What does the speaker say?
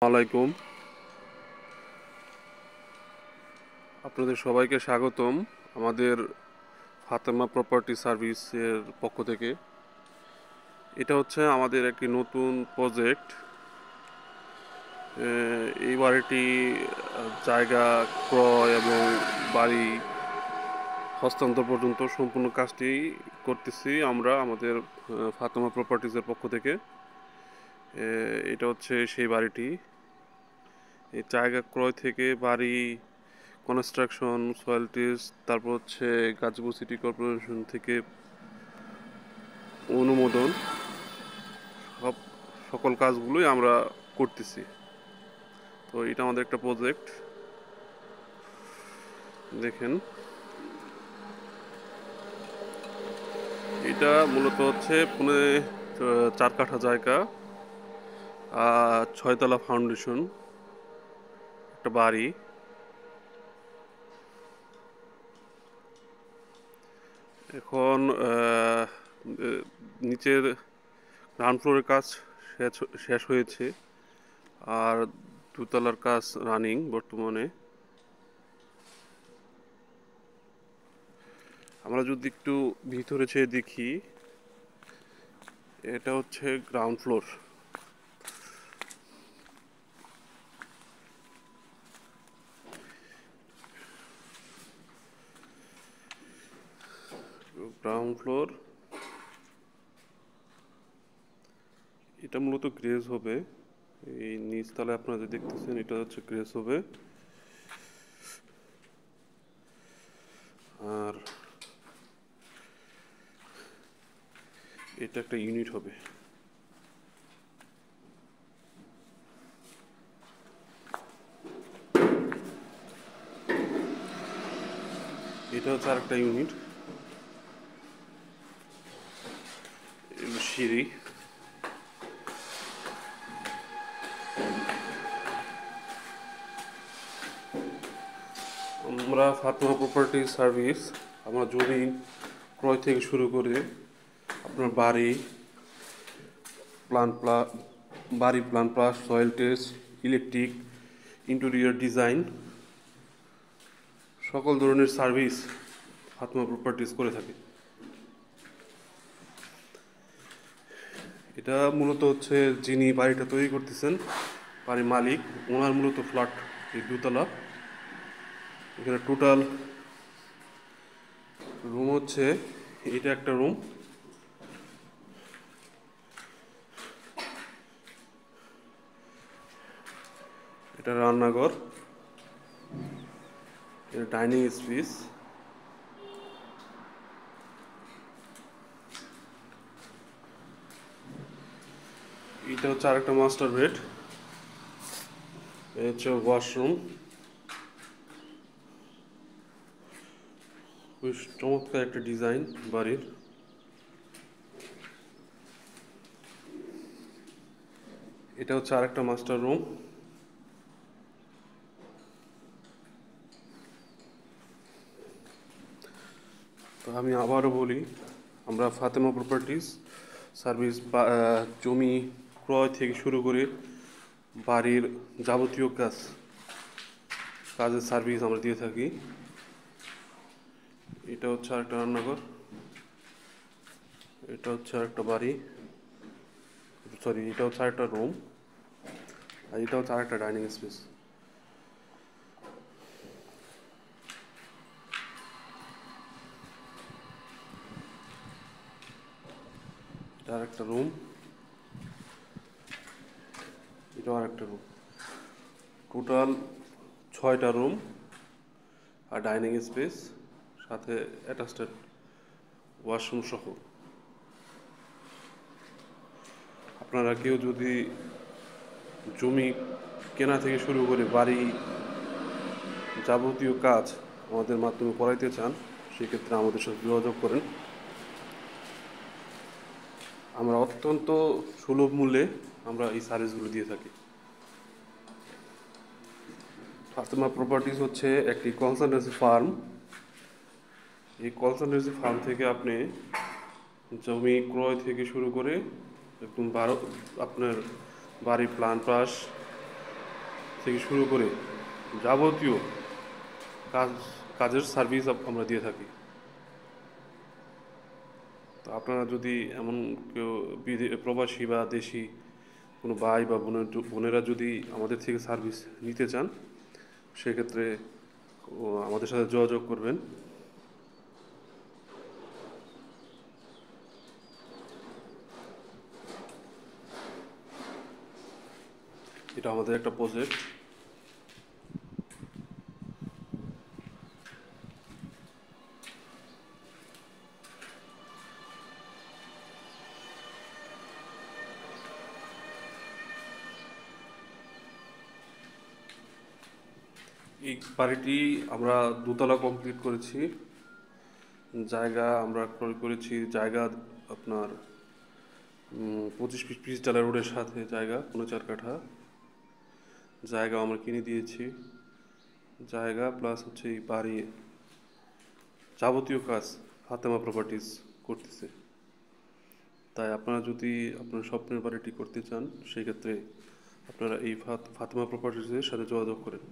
আলাইকুম, আপনাদের সবাইকে স্বাগতম আমাদের ফাতেমা প্রপার্টি সার্ভিসের পক্ষ থেকে। এটা হচ্ছে আমাদের একটি নতুন প্রজেক্ট। এই বাড়িটি জায়গা ক্রয় এবং বাড়ি হস্তান্তর পর্যন্ত সম্পূর্ণ কাজটি করতেছি আমরা আমাদের ফাতেমা প্রপার্টিজের পক্ষ থেকে। এটা হচ্ছে সেই বাড়িটি। এই জায়গা ক্রয় থেকে বাড়ি কনস্ট্রাকশন, সয়েল টেস্ট, তারপর হচ্ছে গাজীপুর সিটি কর্পোরেশন থেকে অনুমোদন, সব সকল কাজগুলোই আমরা করতেছি। তো এটা আমাদের একটা প্রজেক্ট। দেখেন, এটা মূলত হচ্ছে 4 কাঠা জায়গা, 6 তলা ফাউন্ডেশন একটা বাড়ি। এখন নিচের গ্রাউন্ড ফ্লোরের কাজ শেষ হয়েছে, আর 2 তলার কাজ রানিং বর্তমানে। আমরা যদি একটু ভিতরে চেয়ে দেখি, এটা হচ্ছে গ্রাউন্ড ফ্লোর। গ্রাউন্ড ফ্লোর, এটা মূলত গ্রেজ হবে। এই নিচতলায় আপনারা যে দেখতেছেন, এটা হচ্ছে গ্রেজ হবে। আর এটা একটা ইউনিট হবে। এটা হচ্ছে আরেকটা ইউনিট, সিঁড়ি। আমরা ফাতেমা প্রপার্টি সার্ভিস, আমরা জমি ক্রয় থেকে শুরু করে আপনার plan plus, soil test, electric, interior design, সকল ধরনের সার্ভিস ফাতেমা প্রপার্টিজ করে থাকে। এটা মূলত হচ্ছে যিনি বাড়িটা তৈরি করতেছেন, বাড়ির মালিক, ওনার মূলত ফ্ল্যাট এই 2 তলা। এখানে টোটাল রুম হচ্ছে, এটা একটা রুম, এটা রান্নাঘর, এটা ডাইনিং স্পেস, এটা হচ্ছে আরেকটা মাস্টার বেড, এটা হচ্ছে ওয়াশরুম। খুব চমৎকার একটা ডিজাইন বাড়ির। এটা হচ্ছে আরেকটা মাস্টার রুম। তো আমি আবারও বলি, আমরা ফাতেমা প্রপার্টিজ সার্ভিস জমি ক্রয় থেকে শুরু করে বাড়ির যাবতীয় কাজের সার্ভিস আমরা দিয়ে থাকি। এটা হচ্ছে আরেকটা রান্নাঘর, এটা হচ্ছে আরেকটা বাড়ি, সরি, এটা হচ্ছে আরেকটা রুম, আর এটা হচ্ছে আরেকটা ডাইনিং স্পেস। এটা আরেকটা রুম, এটাও আরেকটা রুম। টোটাল 6টা রুম আর ডাইনিং স্পেস, সাথে অ্যাটাচড ওয়াশরুম সহ। আপনারা কেউ যদি জমি কেনা থেকে শুরু করে বাড়ি যাবতীয় কাজ আমাদের মাধ্যমে করাইতে চান, সেক্ষেত্রে আমাদের সাথে যোগাযোগ করেন। আমরা অত্যন্ত সুলভ মূল্যে আমরা এই সার্ভিসগুলো দিয়ে থাকি। ফাতেমা প্রপার্টিজ হচ্ছে একটি কনসালটেন্সি ফার্ম। এই কনসালটেন্সি ফার্ম থেকে আপনি জমি ক্রয় থেকে শুরু করে একদম আপনার বাড়ির প্ল্যান পাস, থেকে শুরু করে যাবতীয় কাজ কাজের সার্ভিস আমরা দিয়ে থাকি। তো আপনারা যদি এমন কেউ প্রবাসী বা দেশি কোনো ভাই বা বোনেরা যদি আমাদের থেকে সার্ভিস নিতে চান, সেক্ষেত্রে আমাদের সাথে যোগাযোগ করবেন। এটা আমাদের একটা প্রজেক্ট। এই বাড়িটি আমরা দোতলা কমপ্লিট করেছি। জায়গা আমরা ক্রয় করেছি, জায়গা আপনার 25 ফিট পিচ ডালা রোডের সাথে জায়গা 4.5 কাঠা জায়গা আমরা কিনে দিয়েছি। জায়গা প্লাস হচ্ছে এই বাড়ি যাবতীয় কাজ ফাতেমা প্রপার্টিজ করতেছে। তাই আপনারা যদি আপনার স্বপ্নের বাড়িটি করতে চান, সেক্ষেত্রে আপনারা এই ফাতেমা প্রপার্টিজের সাথে যোগাযোগ করেন।